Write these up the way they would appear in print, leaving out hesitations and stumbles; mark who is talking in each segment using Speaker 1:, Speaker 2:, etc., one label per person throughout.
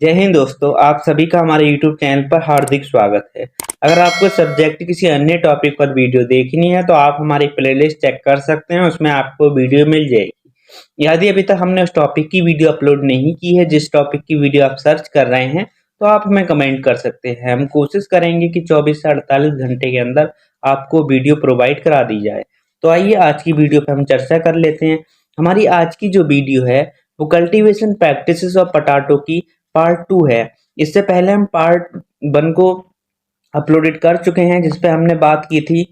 Speaker 1: जय हिंद दोस्तों, आप सभी का हमारे YouTube चैनल पर हार्दिक स्वागत है। अगर आपको सब्जेक्ट किसी अन्य टॉपिक पर वीडियो देखनी है तो आप हमारी प्लेलिस्ट चेक कर सकते हैं, उसमें आपको वीडियो मिल जाएगी। यदि अभी तक हमने उस टॉपिक की वीडियो अपलोड नहीं की है जिस टॉपिक की वीडियो आप सर्च कर रहे हैं, तो आप हमें कमेंट कर सकते हैं। हम कोशिश करेंगे कि 24 से 48 घंटे के अंदर आपको वीडियो प्रोवाइड करा दी जाए। तो आइए आज की वीडियो पर हम चर्चा कर लेते हैं। हमारी आज की जो वीडियो है वो कल्टीवेशन प्रैक्टिसेस ऑफ पोटैटो की पार्ट 2 है। इससे पहले हम पार्ट 1 को अपलोडेड कर चुके हैं, जिसपे हमने बात की थी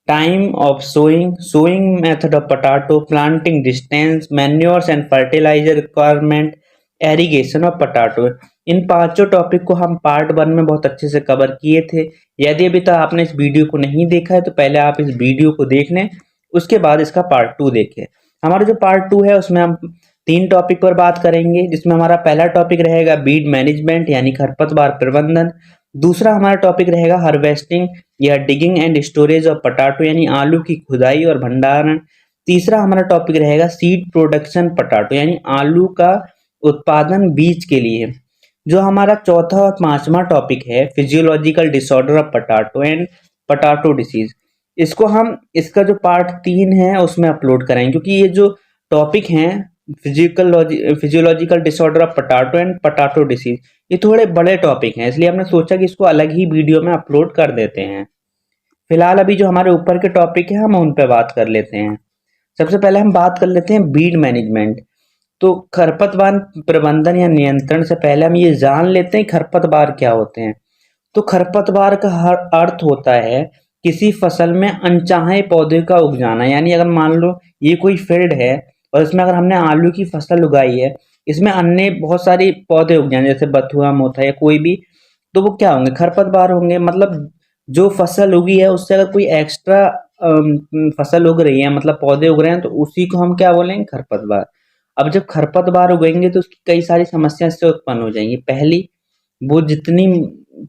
Speaker 1: time of sowing method of potato, planting distance, manures and fertiliser requirement, irrigation of potato. इन पांचों टॉपिक को हम पार्ट 1 में बहुत अच्छे से कवर किए थे। यदि अभी तक आपने इस वीडियो को नहीं देखा है तो पहले आप इस वीडियो को देख लें, उसके बाद इसका पार्ट 2 देखें। हमारा जो पार्ट 2 है उसमें हम 3 टॉपिक पर बात करेंगे, जिसमें हमारा पहला टॉपिक रहेगा बीड मैनेजमेंट यानी खरपतवार प्रबंधन। दूसरा हमारा टॉपिक रहेगा हार्वेस्टिंग या digging and storage of potato यानी आलू की खुदाई और भंडारण। तीसरा हमारा टॉपिक रहेगा सीड प्रोडक्शन पोटैटो यानी आलू का उत्पादन बीज के लिए। जो हमारा चौथा और पांचवा टॉपिक है physiological disorder of potato and potato disease. इसको हम इसका जो पार्ट 3 है उसमें अपलोड करेंगे, क्योंकि ये जो टॉपिक हैं physiological disorder of potato and potato disease, ये थोड़े बड़े टॉपिक हैं, इसलिए हमने सोचा कि इसको अलग ही वीडियो में अपलोड कर देते हैं। फिलहाल अभी जो हमारे ऊपर के टॉपिक है हम उन पे बात कर लेते हैं। सबसे पहले हम बात कर लेते हैं बीड मैनेजमेंट। तो खरपतवार प्रबंधन या नियंत्रण से पहले हम ये जान लेते हैं खरपतवार क्या होते हैं। तो खरपतवार का हर अर्थ होता है किसी फसल में अनचाहे पौधे का उग जाना। यानी अगर मान लो ये कोई फील्ड है और इसमें अगर हमने आलू की फसल उगाई है, इसमें अन्य बहुत सारी पौधे उग जाए जैसे बथुआ, मोथा या कोई भी, तो वो क्या होंगे? खरपतवार होंगे। मतलब जो फसल उगी है उससे अगर कोई एक्स्ट्रा फसल उग रही है, मतलब पौधे उग रहे हैं, तो उसी को हम क्या बोलेंगे? खरपतवार। अब जब खरपतवार उगेंगे तो उसकी कई सारी समस्या इससे उत्पन्न हो जाएंगी। पहली, वो जितनी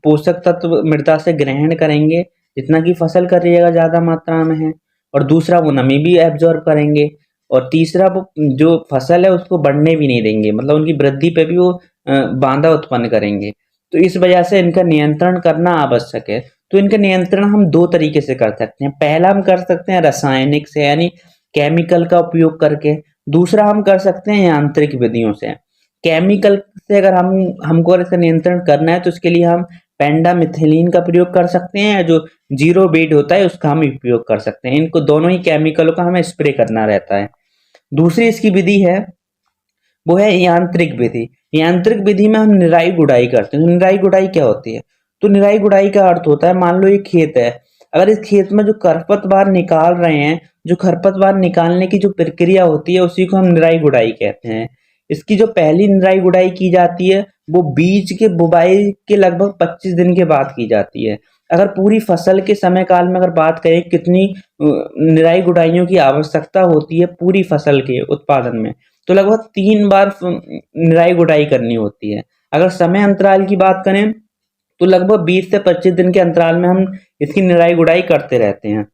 Speaker 1: पोषक तत्व मृदा से ग्रहण करेंगे जितना कि फसल कर रहिएगा ज्यादा मात्रा में है, और दूसरा वो नमी भी एब्जॉर्ब करेंगे, और तीसरा वो जो फसल है उसको बढ़ने भी नहीं देंगे, मतलब उनकी वृद्धि पे भी वो बाधा उत्पन्न करेंगे। तो इस वजह से इनका नियंत्रण करना आवश्यक है। तो इनका नियंत्रण हम 2 तरीके से कर सकते हैं। पहला हम कर सकते हैं रासायनिक से यानी केमिकल का उपयोग करके। दूसरा हम कर सकते हैं यांत्रिक विधियों से। केमिकल से अगर हमको अगर इसका नियंत्रण करना है तो उसके लिए हम पेंडामिथिलीन का प्रयोग कर सकते हैं, या जो जीरो बीड होता है उसका हम उपयोग कर सकते हैं। इनको दोनों ही केमिकलों का हमें स्प्रे करना रहता है। दूसरी इसकी विधि है वो है यांत्रिक विधि। यांत्रिक विधि में हम निराई गुड़ाई करते हैं। तो निराई गुड़ाई क्या होती है? तो निराई गुड़ाई का अर्थ होता है, मान लो ये खेत है, अगर इस खेत में जो खरपतवार निकाल रहे हैं, जो खरपतवार निकालने की जो प्रक्रिया होती है उसी को हम निराई गुड़ाई कहते हैं। इसकी जो पहली निराई गुड़ाई की जाती है वो बीज के बुवाई के लगभग 25 दिन के बाद की जाती है। अगर पूरी फसल के समय काल में अगर बात करें कितनी निराई गुड़ाइयों की आवश्यकता होती है पूरी फसल के उत्पादन में, तो लगभग 3 बार निराई गुड़ाई करनी होती है। अगर समय अंतराल की बात करें तो लगभग 20 से 25 दिन के अंतराल में हम इसकी निराई गुड़ाई करते रहते हैं।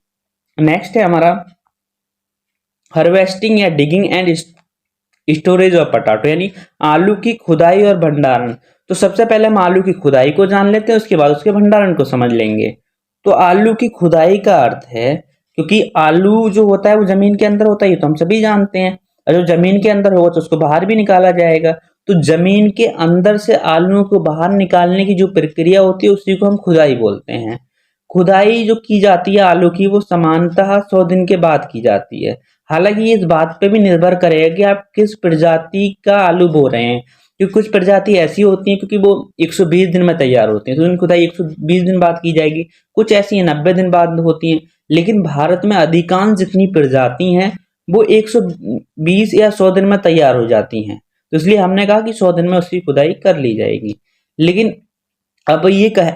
Speaker 1: नेक्स्ट है हमारा हार्वेस्टिंग या digging and storage of potato यानी आलू की खुदाई और भंडारण। तो सबसे पहले हम आलू की खुदाई को जान लेते हैं, उसके बाद उसके भंडारण को समझ लेंगे। तो आलू की खुदाई का अर्थ है, क्योंकि आलू जो होता है वो जमीन के अंदर होता है, ये तो हम सभी जानते हैं, और जो जमीन के अंदर होगा तो उसको बाहर भी निकाला जाएगा। तो जमीन के अंदर से आलू को बाहर निकालने की जो प्रक्रिया होती है उसी को हम खुदाई बोलते हैं। खुदाई जो की जाती है आलू की वो सामान्यतः 100 दिन के बाद की जाती है। हालांकि ये इस बात पे भी निर्भर करेगा कि आप किस प्रजाति का आलू बो रहे हैं, क्योंकि कुछ प्रजाति ऐसी होती हैं क्योंकि वो 120 दिन में तैयार होती हैं तो उनकी खुदाई 120 दिन बाद की जाएगी। कुछ ऐसी 90 दिन बाद होती हैं, लेकिन भारत में अधिकांश जितनी प्रजाति हैं वो 120 या 100 दिन में तैयार हो जाती हैं। तो इसलिए हमने कहा कि 100 दिन में उसकी खुदाई कर ली जाएगी। लेकिन अब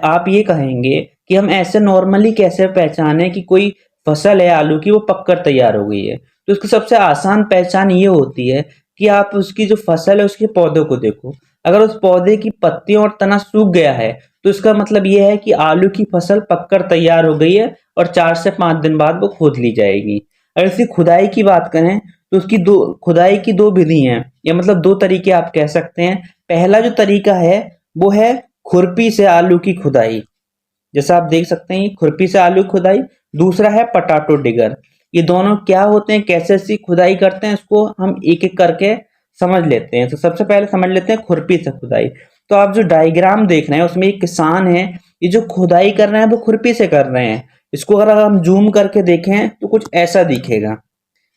Speaker 1: आप ये कहेंगे कि हम ऐसे नॉर्मली कैसे पहचाने कि कोई फसल है आलू की वो पककर तैयार हो गई है? तो उसकी सबसे आसान पहचान ये होती है कि आप उसकी जो फसल है उसके पौधों को देखो। अगर उस पौधे की पत्तियों और तना सूख गया है तो इसका मतलब ये है कि आलू की फसल पककर तैयार हो गई है और 4 से 5 दिन बाद वो खोद ली जाएगी। अगर इसकी खुदाई की बात करें तो उसकी दो खुदाई की दो विधि हैं, या मतलब दो तरीके आप कह सकते हैं। पहला जो तरीका है वो है खुरपी से आलू की खुदाई, जैसा आप देख सकते हैं खुरपी से आलू की खुदाई। दूसरा है पटाटो डिगर। ये दोनों क्या होते हैं, कैसे इसकी खुदाई करते हैं, इसको हम एक एक करके समझ लेते हैं। तो सबसे पहले समझ लेते हैं खुरपी से खुदाई। तो आप जो डायग्राम देख रहे हैं उसमें एक किसान है, ये जो खुदाई कर रहे हैं वो खुरपी से कर रहे हैं। इसको अगर हम जूम करके देखें तो कुछ ऐसा दिखेगा।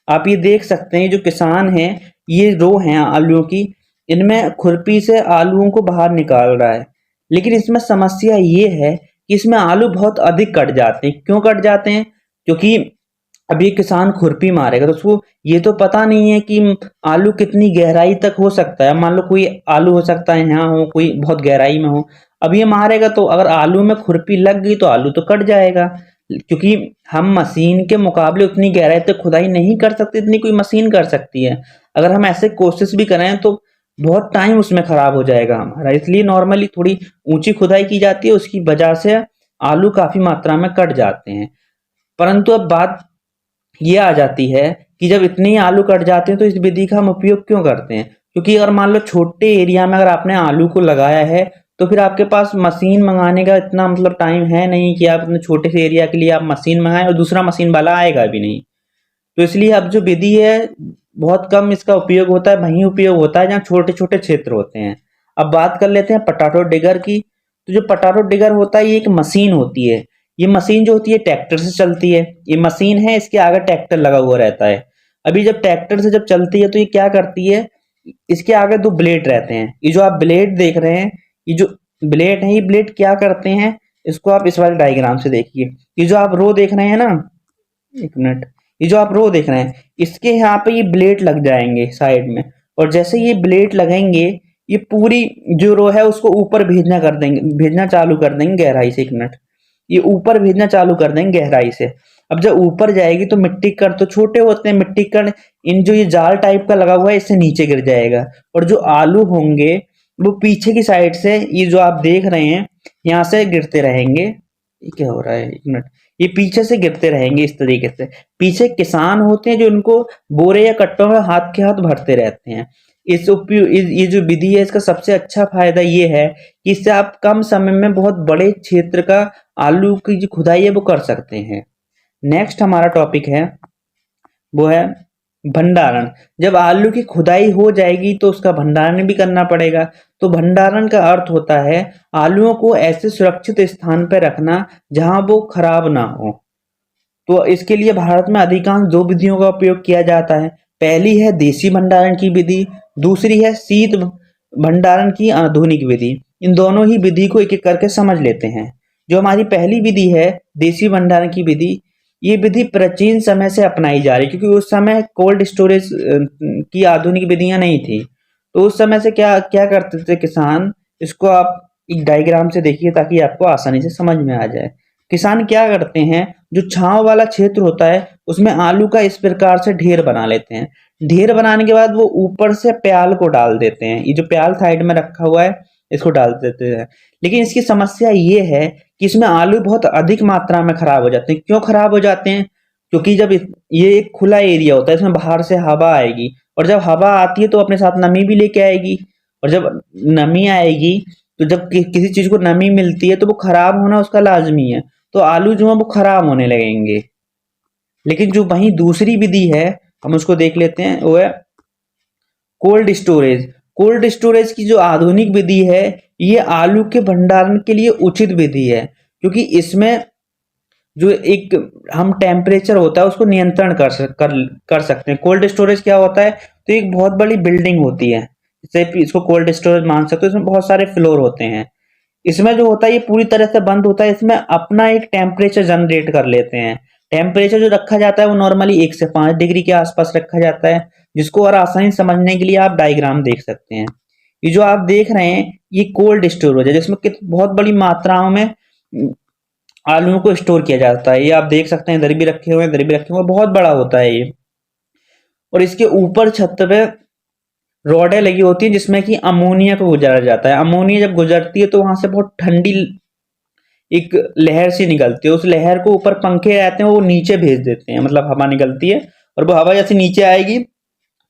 Speaker 1: आप ये देख सकते हैं जो किसान है, ये रो हैं आलूओं की, इनमें खुरपी से आलूओं को बाहर निकाल रहा है। लेकिन इसमें समस्या ये है कि इसमें आलू बहुत अधिक कट जाते हैं। क्यों कट जाते हैं? क्योंकि अभी किसान खुरपी मारेगा तो उसको ये तो पता नहीं है कि आलू कितनी गहराई तक हो सकता है। मान लो कोई आलू हो सकता है यहाँ हो, कोई बहुत गहराई में हो, अब ये मारेगा तो अगर आलू में खुरपी लग गई तो आलू तो कट जाएगा। क्योंकि हम मशीन के मुकाबले उतनी गहराई तक खुदाई नहीं कर सकते, इतनी कोई मशीन कर सकती है। अगर हम ऐसे कोशिश भी करें तो बहुत टाइम उसमें खराब हो जाएगा हमारा। इसलिए नॉर्मली थोड़ी ऊंची खुदाई की जाती है, उसकी वजह से आलू काफी मात्रा में कट जाते हैं। परंतु अब बात ये आ जाती है कि जब इतने ही आलू कट जाते हैं तो इस विधि का हम उपयोग क्यों करते हैं? क्योंकि अगर मान लो छोटे एरिया में अगर आपने आलू को लगाया है तो फिर आपके पास मशीन मंगाने का इतना मतलब टाइम है नहीं कि आप इतने छोटे से एरिया के लिए आप मशीन मंगाएं, और दूसरा मशीन वाला आएगा भी नहीं। तो इसलिए अब जो विधि है बहुत कम इसका उपयोग होता है, वहीं उपयोग होता है जहाँ छोटे छोटे क्षेत्र होते हैं। अब बात कर लेते हैं पटाटो डिगर की। तो जो पटाटो डिगर होता है ये एक मशीन होती है। ये मशीन जो होती है ट्रैक्टर से चलती है। ये मशीन है, इसके आगे ट्रैक्टर लगा हुआ रहता है। अभी जब ट्रैक्टर से जब चलती है तो ये क्या करती है, इसके आगे दो ब्लेड रहते हैं। ये जो आप ब्लेड देख रहे हैं, ये जो ब्लेड है, ये ब्लेड क्या करते हैं, इसको आप इस वाले डायग्राम से देखिए। ये जो आप रो देख रहे हैं ना, एक मिनट, ये जो आप रो देख रहे हैं इसके यहाँ पे ये ब्लेड लग जाएंगे साइड में, और जैसे ये ब्लेड लगेंगे ये पूरी जो रो है उसको ऊपर भेजना कर देंगे, भेजना चालू कर देंगे गहराई से। एक मिनट, ये ऊपर भेजना चालू कर देंगे गहराई से। अब जब ऊपर जाएगी तो मिट्टी कण तो छोटे होते हैं, मिट्टी कण इन जो ये जाल टाइप का लगा हुआ है इससे नीचे गिर जाएगा, और जो आलू होंगे वो पीछे की साइड से, ये जो आप देख रहे हैं यहाँ से गिरते रहेंगे। ये क्या हो रहा है, एक मिनट, ये पीछे से गिरते रहेंगे इस तरीके से। पीछे किसान होते हैं जो इनको बोरे या कट्टों में हाथ के हाथ भरते रहते हैं। ये जो विधि है इसका सबसे अच्छा फायदा ये है कि इससे आप कम समय में बहुत बड़े क्षेत्र का आलू की जो खुदाई है वो कर सकते हैं। नेक्स्ट हमारा टॉपिक है वो है भंडारण। जब आलू की खुदाई हो जाएगी तो उसका भंडारण भी करना पड़ेगा। तो भंडारण का अर्थ होता है आलूओं को ऐसे सुरक्षित स्थान पर रखना जहां वो खराब ना हो। तो इसके लिए भारत में अधिकांश दो विधियों का उपयोग किया जाता है। पहली है देसी भंडारण की विधि, दूसरी है शीत भंडारण की आधुनिक विधि। इन दोनों ही विधि को एक एक करके समझ लेते हैं। जो हमारी पहली विधि है देसी भंडारण की विधि, ये विधि प्राचीन समय से अपनाई जा रही है, क्योंकि उस समय कोल्ड स्टोरेज की आधुनिक विधियां नहीं थी। तो उस समय से क्या क्या करते थे किसान, इसको आप एक डायग्राम से देखिए ताकि आपको आसानी से समझ में आ जाए। किसान क्या करते हैं, जो छांव वाला क्षेत्र होता है उसमें आलू का इस प्रकार से ढेर बना लेते हैं। ढेर बनाने के बाद वो ऊपर से प्याल को डाल देते हैं। ये जो प्याल साइड में रखा हुआ है इसको डाल देते हैं। लेकिन इसकी समस्या ये है कि इसमें आलू बहुत अधिक मात्रा में खराब हो जाते हैं। क्यों खराब हो जाते हैं? क्योंकि जब ये एक खुला एरिया होता है, इसमें बाहर से हवा आएगी, और जब हवा आती है तो अपने साथ नमी भी लेके आएगी, और जब नमी आएगी तो जब किसी चीज को नमी मिलती है तो वो खराब होना उसका लाजमी है। तो आलू जो है वो खराब होने लगेंगे। लेकिन जो वही दूसरी विधि है हम उसको देख लेते हैं, वो है कोल्ड स्टोरेज। कोल्ड स्टोरेज की जो आधुनिक विधि है ये आलू के भंडारण के लिए उचित विधि है, क्योंकि इसमें जो एक हम टेम्परेचर होता है उसको नियंत्रण कर सकते हैं। कोल्ड स्टोरेज क्या होता है, तो एक बहुत बड़ी बिल्डिंग होती है, जैसे इसको कोल्ड स्टोरेज मान सकते हो। इसमें बहुत सारे फ्लोर होते हैं। इसमें जो होता है ये पूरी तरह से बंद होता है। इसमें अपना एक टेम्परेचर जनरेट कर लेते हैं। टेम्परेचर जो रखा जाता है वो नॉर्मली 1 से 5 डिग्री के आसपास रखा जाता है, जिसको और आसानी समझने के लिए आप डायग्राम देख सकते हैं। ये जो आप देख रहे हैं ये कोल्ड स्टोरेज है, जिसमें बहुत बड़ी मात्राओं में आलूओं को स्टोर किया जाता है। ये आप देख सकते हैं, इधर भी रखे हुए हैं, इधर भी रखे हुए हैं, बहुत बड़ा होता है ये। और इसके ऊपर छत पे रॉडें लगी होती है जिसमें कि अमोनिया को गुजारा जाता है। अमोनिया जब गुजरती है तो वहां से बहुत ठंडी एक लहर सी निकलती है। उस लहर को ऊपर पंखे रहते हैं वो नीचे भेज देते हैं, मतलब हवा निकलती है, और वो हवा जैसे नीचे आएगी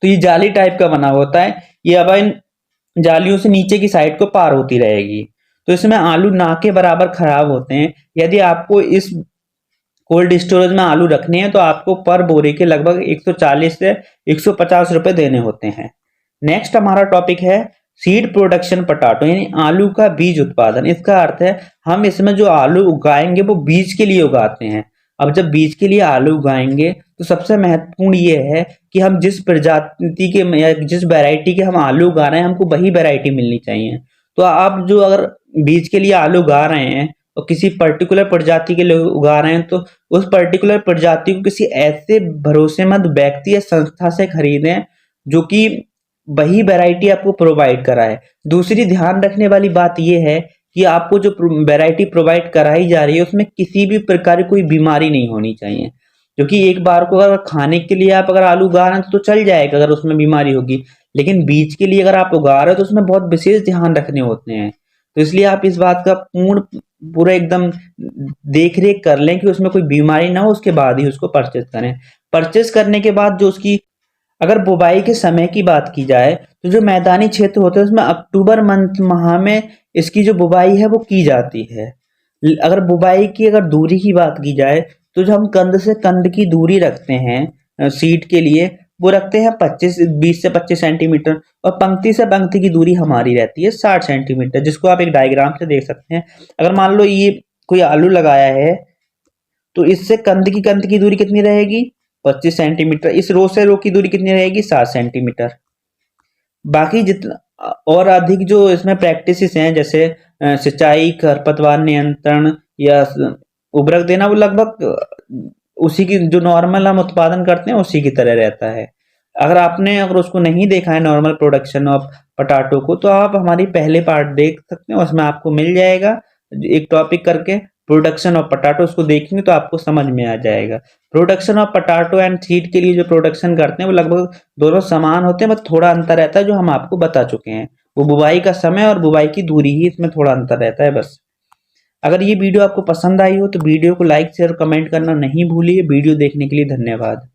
Speaker 1: तो ये जाली टाइप का बना होता है, ये अब इन जालियों से नीचे की साइड को पार होती रहेगी। तो इसमें आलू ना के बराबर खराब होते हैं। यदि आपको इस कोल्ड स्टोरेज में आलू रखने हैं तो आपको पर बोरे के लगभग 140 से 150 रुपए देने होते हैं। नेक्स्ट हमारा टॉपिक है सीड प्रोडक्शन पोटैटो, यानी आलू का बीज उत्पादन। इसका अर्थ है हम इसमें जो आलू उगाएंगे वो बीज के लिए उगाते हैं। अब जब बीज के लिए आलू उगाएंगे तो सबसे महत्वपूर्ण ये है कि हम जिस प्रजाति के या जिस वैरायटी के हम आलू उगा रहे हैं हमको वही वैरायटी मिलनी चाहिए। तो आप जो अगर बीज के लिए आलू उगा रहे हैं और किसी पर्टिकुलर प्रजाति के लिए उगा रहे हैं तो उस पर्टिकुलर प्रजाति को किसी ऐसे भरोसेमंद व्यक्ति या संस्था से खरीदें जो कि वही वैरायटी आपको प्रोवाइड कराए। दूसरी ध्यान रखने वाली बात यह है कि आपको जो वैरायटी प्रोवाइड कराई जा रही है उसमें किसी भी प्रकार की कोई बीमारी नहीं होनी चाहिए, क्योंकि एक बार को अगर खाने के लिए आप अगर आलू उगा रहे हैं तो चल जाएगा अगर उसमें बीमारी होगी, लेकिन बीज के लिए अगर आप उगा रहे हो तो उसमें बहुत विशेष ध्यान रखने होते हैं। तो इसलिए आप इस बात का पूरा एकदम देख रेख कर लें कि उसमें कोई बीमारी ना हो, उसके बाद ही उसको परचेज करें। परचेज करने के बाद जो उसकी अगर बुवाई के समय की बात की जाए तो जो मैदानी क्षेत्र होते हैं उसमें अक्टूबर माह में इसकी जो बुवाई है वो की जाती है। अगर बुवाई की अगर दूरी की बात की जाए तो जो हम कंद से कंद की दूरी रखते हैं सीड के लिए वो रखते हैं 20 से 25 सेंटीमीटर, और पंक्ति से पंक्ति की दूरी हमारी रहती है 60 सेंटीमीटर, जिसको आप एक डायग्राम से देख सकते हैं। अगर मान लो ये कोई आलू लगाया है तो इससे कंद की दूरी कितनी रहेगी 25 सेंटीमीटर, इस रो से रो की दूरी कितनी रहेगी 7 सेंटीमीटर। बाकी जितना और अधिक जो इसमें प्रैक्टिसेस हैं जैसे सिंचाई, खरपतवार नियंत्रण या उर्वरक देना, वो लगभग उसी की जो नॉर्मल हम उत्पादन करते हैं उसी की तरह रहता है। अगर उसको नहीं देखा है नॉर्मल प्रोडक्शन ऑफ पोटैटो को तो आप हमारी पहले पार्ट देख सकते हैं, उसमें आपको मिल जाएगा एक टॉपिक करके प्रोडक्शन ऑफ पोटैटो, उसको देखेंगे तो आपको समझ में आ जाएगा। Production of potato and seed के लिए जो प्रोडक्शन करते हैं वो लगभग दोनों समान होते हैं, बस थोड़ा अंतर रहता है जो हम आपको बता चुके हैं। वो बुवाई का समय और बुवाई की दूरी ही इसमें थोड़ा अंतर रहता है बस। अगर ये वीडियो आपको पसंद आई हो तो वीडियो को लाइक शेयर कमेंट करना नहीं भूलिए। वीडियो देखने के लिए धन्यवाद।